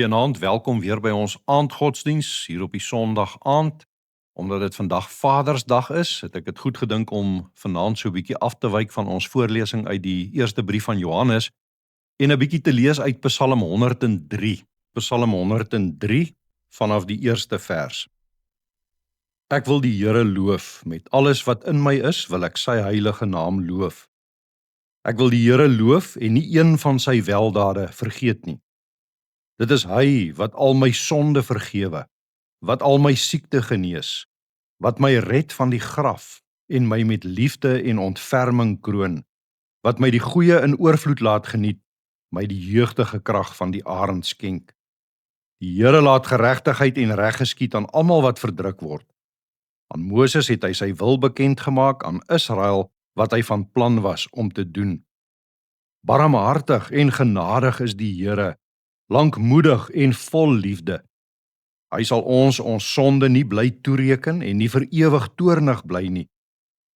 Goeienaand, welkom weer by ons aandgodsdiens hier op die Sondag aand. Omdat dit vandag Vadersdag is, het ek dit goed gedink om vanaand so 'n bietjie af te wyk van ons voorlesing uit die eerste brief van Johannes en 'n bietjie te lees uit Psalm 103. Psalm 103 vanaf die eerste vers. Ek wil die Here loof, met alles wat in my is, wil ek sy heilige naam loof. Ek wil die Here loof en nie een van sy weldade vergeet nie. Dit is hy wat al my sonde vergewe, wat al my siekte genees, wat my red van die graf en my met liefde en ontferming kroon, wat my die goeie in oorvloed laat geniet, my die jeugdige krag van die arend skenk. Die Here laat geregtigheid en reg geskied aan almal wat verdruk word. Aan Moses het hy sy wil bekend gemaak, aan Israel wat hy van plan was om te doen. Barmhartig en genadig is die Here, lankmoedig en vol liefde. Hy sal ons sonde nie bly toereken en nie vir ewig toornig bly nie.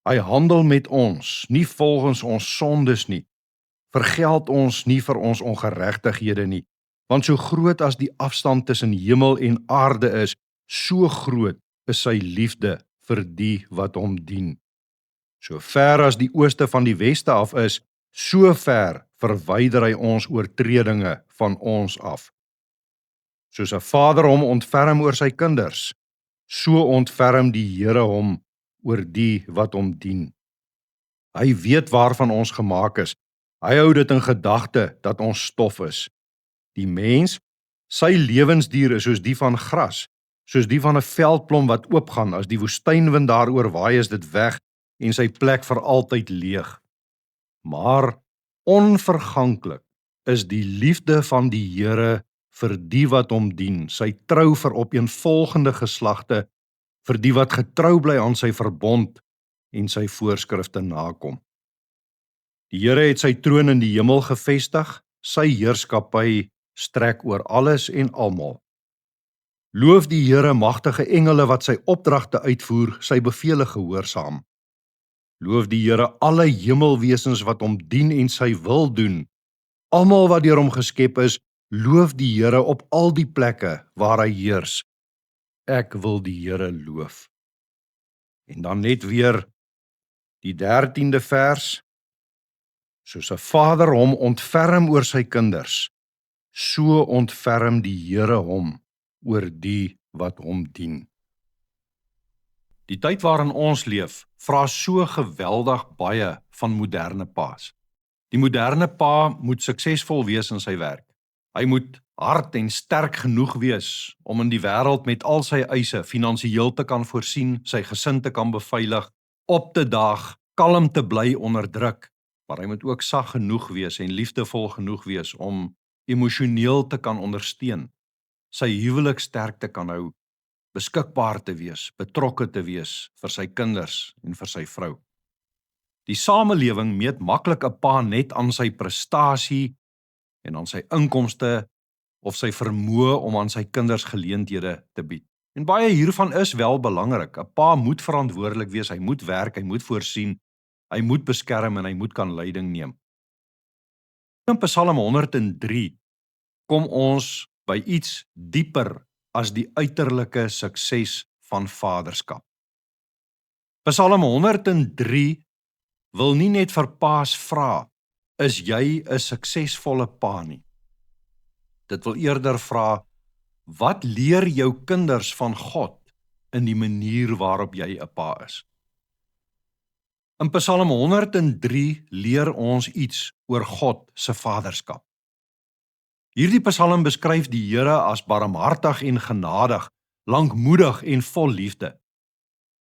Hy handel met ons, nie volgens ons sondes nie. Vergeld ons nie vir ons ongeregtighede nie, want so groot as die afstand tussen hemel en aarde is, so groot is sy liefde vir die wat hom dien. So ver as die ooste van die weste af is, so ver verwyder hy ons oortredinge van ons af. Soos 'n vader hom ontferm oor sy kinders, so ontferm die Here hom oor die wat hom dien. Hy weet waarvan ons gemaak is. Hy hou dit in gedagte dat ons stof is. Die mens, sy lewensduur is soos die van gras, soos die van 'n veldblom wat oopgaan. As die woestynwind daaroor waai, is dit weg en sy plek vir altyd leeg. Maar onverganklik is die liefde van die Here vir die wat hom dien, sy trou vir opeenvolgende geslagte, vir die wat getrou bly aan sy verbond en sy voorskrifte nakom. Die Here het sy troon in die hemel gevestig, sy heerskappy strek oor alles en almal. Loof die Here, magtige engele wat sy opdragte uitvoer, sy bevele gehoorsaam. Loof die Here alle hemelwesens wat hom dien en sy wil doen. Almal wat deur hom geskep is, loof die Here op al die plekke waar hy heers. Ek wil die Here loof. En dan net weer die 13de vers. Soos 'n vader hom ontferm oor sy kinders, so ontferm die Here hom oor die wat hom dien. Die tyd waarin ons leef, vra so geweldig baie van moderne paas. Die moderne pa moet suksesvol wees in sy werk. Hy moet hard en sterk genoeg wees om in die wêreld met al sy eise finansiëel te kan voorsien, sy gesin te kan beveilig, op te daag, kalm te bly onder druk, maar hy moet ook sag genoeg wees en liefdevol genoeg wees om emosioneel te kan ondersteun, sy huwelik sterk te kan hou, beskikbaar te wees, betrokke te wees vir sy kinders en vir sy vrou. Die samelewing meet maklik 'n pa net aan sy prestasie en aan sy inkomste of sy vermoë om aan sy kinders geleenthede te bied. En baie hiervan is wel belangrik. 'n Pa moet verantwoordelik wees, hy moet werk, hy moet voorsien, hy moet beskerm en hy moet kan leiding neem. In Psalm 103 kom ons by iets dieper as die uiterlike sukses van vaderskap. Psalm 103 wil nie net vir paas vra, is jy 'n suksesvolle pa nie. Dit wil eerder vra, wat leer jou kinders van God in die manier waarop jy 'n pa is? In Psalm 103 leer ons iets oor God se vaderskap. Hierdie Psalm beskryf die Here as barmhartig en genadig, lankmoedig en vol liefde.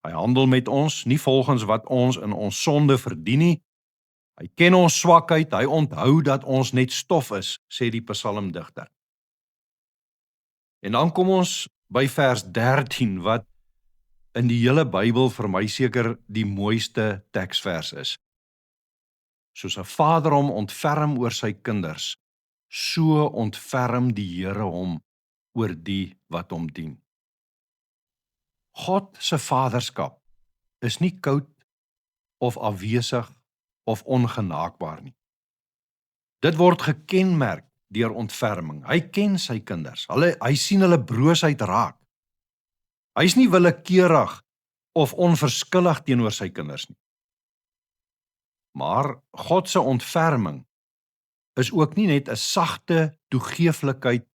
Hy handel met ons nie volgens wat ons in ons sonde verdien nie. Hy ken ons swakheid, hy onthou dat ons net stof is, sê die psalmdigter. En dan kom ons by vers 13, wat in die hele Bybel vir my seker die mooiste teksvers is. Soos 'n vader hom ontferm oor sy kinders, so ontferm die Here hom oor die wat hom dien. God se vaderskap is nie koud of afwesig of ongenaakbaar nie. Dit word gekenmerk deur ontferming. Hy ken sy kinders. Hy sien hulle broosheid raak. Hy is nie willekeurig of onverskillig teenoor sy kinders nie. Maar God se ontferming is ook nie net 'n sagte toegeeflikheid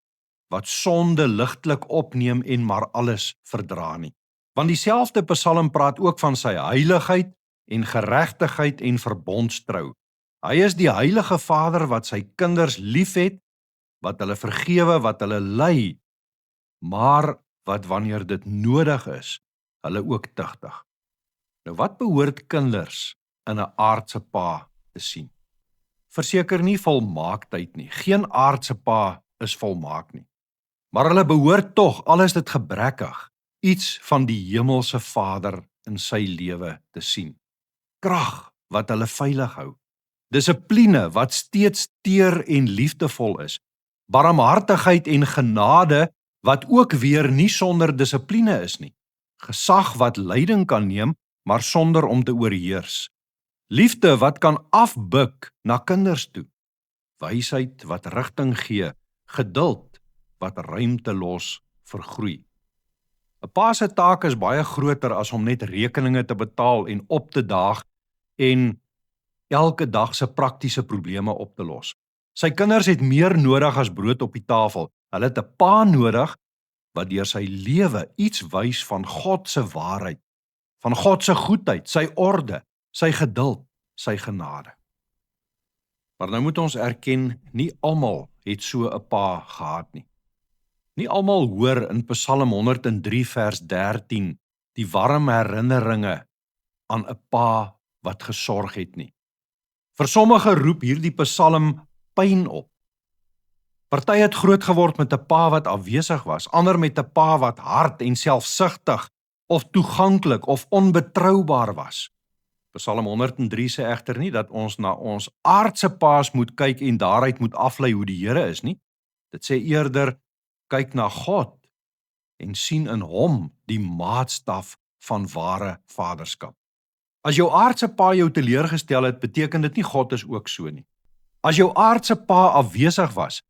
wat sonde ligtelik opneem en maar alles verdra nie. Want dieselfde Psalm praat ook van sy heiligheid en geregtigheid en verbondstrou. Hy is die heilige Vader wat sy kinders liefhet, wat hulle vergewe, wat hulle lei, maar wat wanneer dit nodig is, hulle ook tugtig. Nou wat behoort kinders in 'n aardse pa te sien? Verseker nie volmaaktheid nie. Geen aardse pa is volmaak nie. Maar hulle behoort tog, al is dit gebrekkig, iets van die hemelse Vader in sy lewe te sien. Krag wat hulle veilig hou. Dissipline wat steeds teer en liefdevol is. Barmhartigheid en genade wat ook weer nie sonder dissipline is nie. Gesag wat leiding kan neem, maar sonder om te oorheers. Liefde wat kan afbuk na kinders toe. Wysheid wat rigting gee. Geduld wat ruimte los vir groei. 'n Pa se taak is baie groter as om net rekeninge te betaal en op te daag en elke dag se praktiese probleme op te los. Sy kinders het meer nodig as brood op die tafel. Hulle het 'n pa nodig wat deur sy lewe iets wys van God se waarheid, van God se goedheid, sy orde, sy geduld, sy genade. Maar nou moet ons erken, nie almal het so 'n pa gehad nie. Nie almal hoor in Psalm 103 vers 13 die warm herinneringe aan 'n pa wat gesorg het nie. Vir sommige roep hierdie Psalm pyn op. Party het groot geword met 'n pa wat afwesig was, ander met 'n pa wat hard en selfsugtig of toeganklik of onbetroubaar was. Psalm 103 sê egter nie dat ons na ons aardse paas moet kyk en daaruit moet aflei hoe die Here is nie. Dit sê eerder, kyk na God en sien in hom die maatstaf van ware vaderskap. As jou aardse pa jou teleurgestel het, beteken dit nie God is ook so nie. As jou aardse pa afwesig was,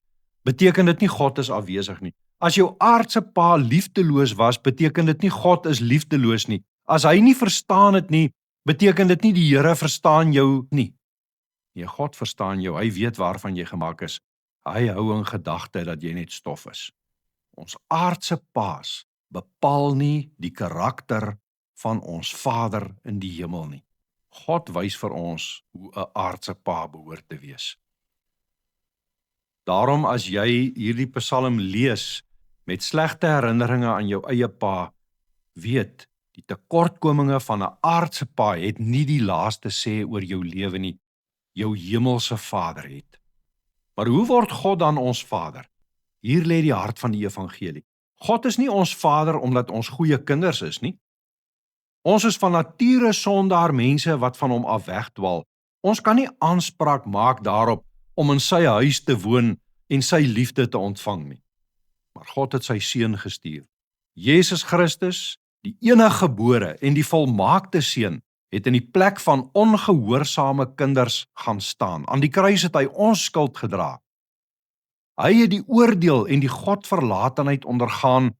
beteken dit nie God is afwesig nie. As jou aardse pa liefdeloos was, beteken dit nie God is liefdeloos nie. As hy nie verstaan het nie, beteken dit nie die Here verstaan jou nie. Nee, God verstaan jou, hy weet waarvan jy gemaak is. Hy hou in gedagte dat jy net stof is. Ons aardse paas bepaal nie die karakter van ons Vader in die hemel nie. God wys vir ons hoe 'n aardse pa behoort te wees. Daarom as jy hierdie Psalm lees met slegte herinneringe aan jou eie pa, weet, die tekortkominge van 'n aardse pa het nie die laaste sê oor jou lewe nie. Jou hemelse Vader het. Maar hoe word God dan ons Vader? Hier lê die hart van die evangelie. God is nie ons Vader omdat ons goeie kinders is nie. Ons is van nature sondaar mense wat van hom af wegdwaal. Ons kan nie aanspraak maak daarop om in sy huis te woon en sy liefde te ontvang nie. Maar God het sy seun gestuur. Jesus Christus, die eniggebore en die volmaakte seun, het in die plek van ongehoorsame kinders gaan staan. Aan die kruis het hy ons skuld gedra. Hy het die oordeel en die Godverlatenheid ondergaan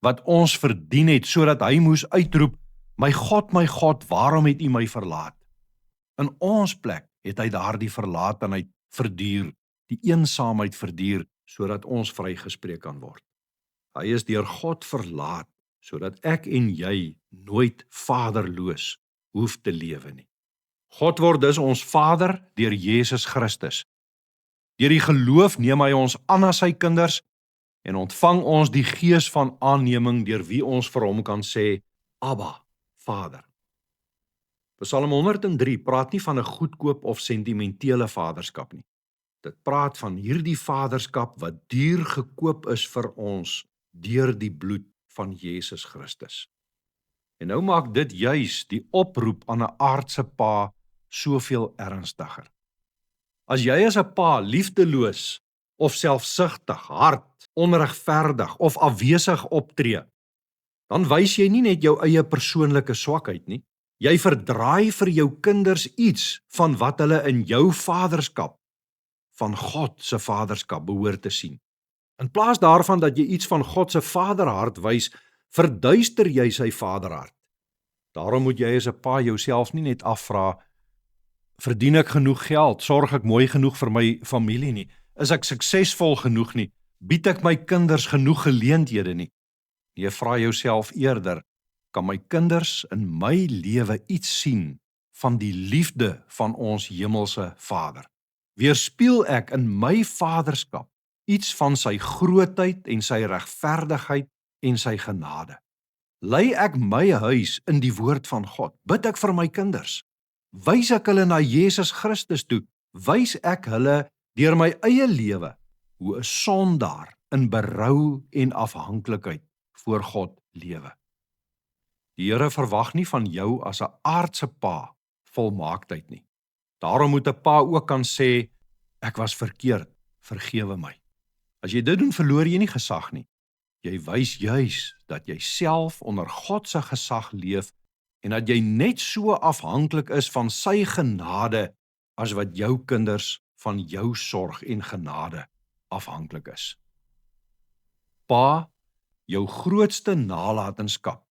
wat ons verdien het, sodat hy moes uitroep, my God, waarom het U my verlaat? In ons plek het hy daardie verlatenheid verduur, die eensaamheid verduur, sodat ons vrygespreek kan word. Hy is deur God verlaat, sodat ek en jy nooit vaderloos hoef te lewe nie. God word dus ons Vader deur Jesus Christus. Deur die geloof neem hy ons aan as sy kinders en ontvang ons die gees van aanneming deur wie ons vir hom kan sê, Abba, Vader. Psalm 103 praat nie van 'n goedkoop of sentimentele vaderskap nie. Dit praat van hierdie vaderskap wat duur gekoop is vir ons deur die bloed van Jesus Christus. En nou maak dit juis die oproep aan 'n aardse pa soveel ernstiger. As jy as 'n pa liefdeloos of selfsugtig, hard, onregverdig of afwesig optree, dan wys jy nie net jou eie persoonlike swakheid nie, jy verdraai vir jou kinders iets van wat hulle in jou vaderskap van God se vaderskap behoort te sien. In plaas daarvan dat jy iets van God se vaderhart wys, verduister jy sy vaderhart. Daarom moet jy as 'n pa jouself nie net afvra, verdien ek genoeg geld, sorg ek mooi genoeg vir my familie nie, is ek suksesvol genoeg nie, bied ek my kinders genoeg geleenthede nie. Jy vra jouself eerder, kan my kinders in my lewe iets sien van die liefde van ons hemelse Vader? Weerspieël ek in my vaderskap iets van sy grootheid en sy regverdigheid en sy genade? Lei ek my huis in die woord van God? Bid ek vir my kinders? Wys ek hulle na Jesus Christus toe? Wys ek hulle deur my eie lewe hoe 'n sondaar in berou en afhanklikheid voor God lewe? Die Here verwag nie van jou as 'n aardse pa volmaaktheid nie. Daarom moet 'n pa ook kan sê, ek was verkeerd, vergewe my. As jy dit doen, verloor jy nie gesag nie. Jy wys juis dat jy self onder God se gesag leef en dat jy net so afhanklik is van sy genade as wat jou kinders van jou sorg en genade afhanklik is. Pa, jou grootste nalatenskap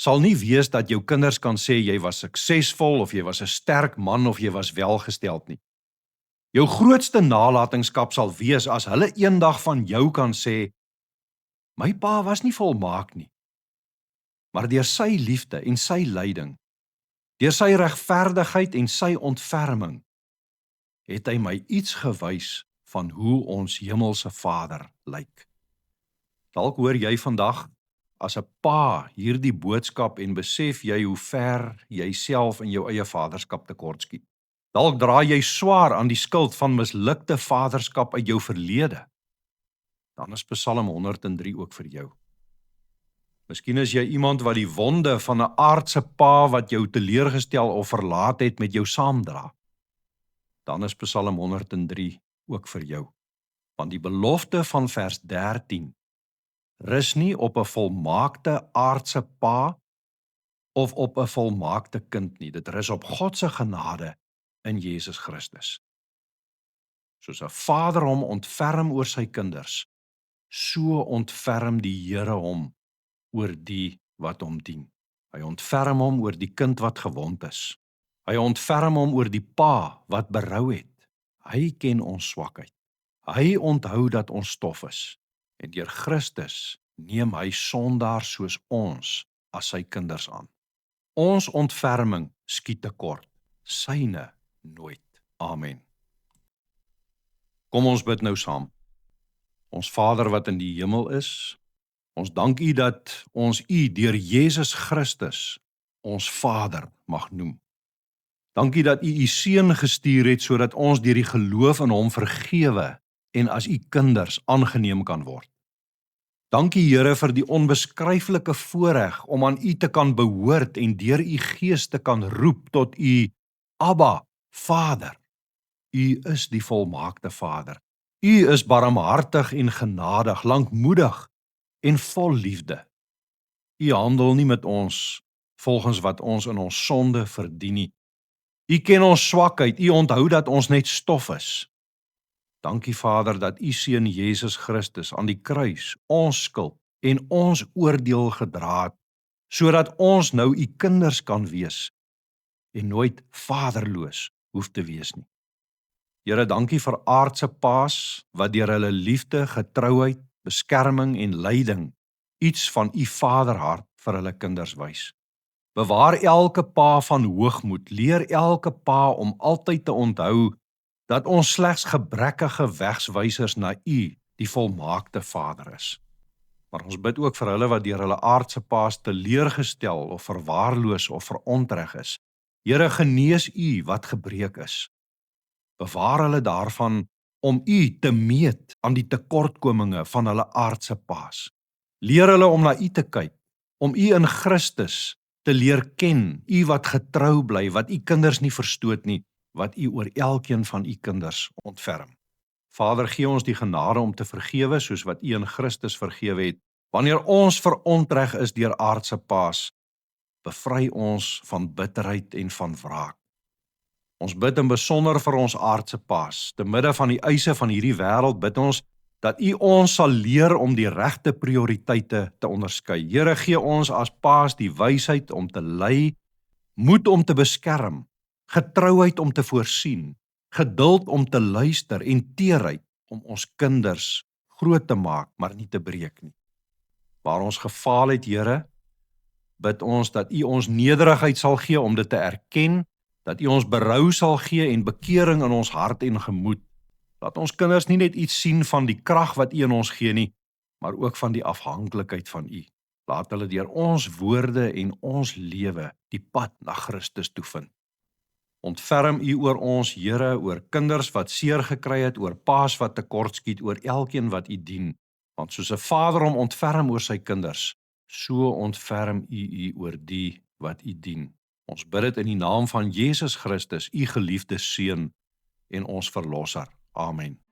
sal nie wees dat jou kinders kan sê jy was suksesvol of jy was 'n sterk man of jy was welgesteld nie. Jou grootste nalatenskap sal wees as hulle eendag van jou kan sê, my pa was nie volmaak nie, maar deur sy liefde en sy lyding, deur sy regverdigheid en sy ontferming, het hy my iets gewys van hoe ons hemelse Vader lyk. Dalk hoor jy vandag as 'n pa hierdie boodskap en besef jy hoe ver jy self in jou eie vaderskap tekortskiet. Dalk dra jy swaar aan die skuld van mislukte vaderskap uit jou verlede. Dan is Psalm 103 ook vir jou. Miskien is jy iemand wat die wonde van 'n aardse pa wat jou teleurgestel of verlaat het met jou saamdra. Dan is Psalm 103 ook vir jou. Want die belofte van vers 13 rus nie op 'n volmaakte aardse pa of op 'n volmaakte kind nie. Dit rus op God se genade in Jesus Christus. Soos 'n vader hom ontferm oor sy kinders, so ontferm die Here hom oor die wat hom dien. Hy ontferm hom oor die kind wat gewond is. Hy ontferm hom oor die pa wat berou het. Hy ken ons swakheid. Hy onthou dat ons stof is. En deur Christus neem hy sondaars soos ons as sy kinders aan. Ons ontferming skiet tekort, syne nooit. Amen. Kom ons bid nou saam. Ons Vader wat in die hemel is, ons dank U dat ons U deur Jesus Christus ons Vader mag noem. Dankie dat U Seun gestuur het sodat ons deur die geloof in hom vergewe en as U kinders aangeneem kan word. Dankie Here vir die onbeskryflike voorreg om aan U te kan behoort en deur U Gees te kan roep tot U Abba, Vader. U is die volmaakte Vader. U is barmhartig en genadig, lankmoedig en vol liefde. U handel nie met ons volgens wat ons in ons sonde verdien nie. U ken ons swakheid, U onthou dat ons net stof is. Dankie Vader dat U Seun Jesus Christus aan die kruis ons skuld en ons oordeel gedra het, sodat ons nou U kinders kan wees en nooit vaderloos hoef te wees nie. Here, dankie vir aardse paas wat deur hulle liefde, getrouheid, beskerming en lyding iets van U vaderhart vir hulle kinders wys. Bewaar elke pa van hoogmoed, leer elke pa om altyd te onthou dat ons slegs gebrekkige wegswysers na U, die volmaakte Vader is. Maar ons bid ook vir hulle wat deur hulle aardse paas teleurgestel of verwaarloos of verontreg is. Here, genees U wat gebreek is. Bewaar hulle daarvan om U te meet aan die tekortkominge van hulle aardse paas. Leer hulle om na U te kyk, om U in Christus te leer ken, U wat getrou bly, wat U kinders nie verstoot nie, wat U oor elkeen van U kinders ontferm. Vader, gee ons die genade om te vergewe soos wat U in Christus vergewe het. Wanneer ons verontreg is deur aardse paas, bevry ons van bitterheid en van wraak. Ons bid in besonder vir ons aardse paas. Te midde van die eise van hierdie wêreld bid ons dat U ons sal leer om die regte prioriteite te onderskei. Here, gee ons as paas die wysheid om te lei, moed om te beskerm, getrouheid om te voorsien, geduld om te luister en teerheid om ons kinders groot te maak, maar nie te breek nie. Waar ons gefaal het, Here, bid ons dat U ons nederigheid sal gee om dit te erken, dat U ons berou sal gee en bekering in ons hart en gemoed. Laat ons kinders nie net iets sien van die krag wat U in ons gee nie, maar ook van die afhanklikheid van U. Laat hulle deur ons woorde en ons lewe die pad na Christus toe vind. Ontferm U oor ons, Here, oor kinders wat seer gekry het, oor paas wat tekortskiet, oor elkeen wat U dien. Want soos 'n vader hom ontferm oor sy kinders, so ontferm U oor die wat U dien. Ons bid dit in die naam van Jesus Christus, U geliefde Seun en ons Verlosser. Amen.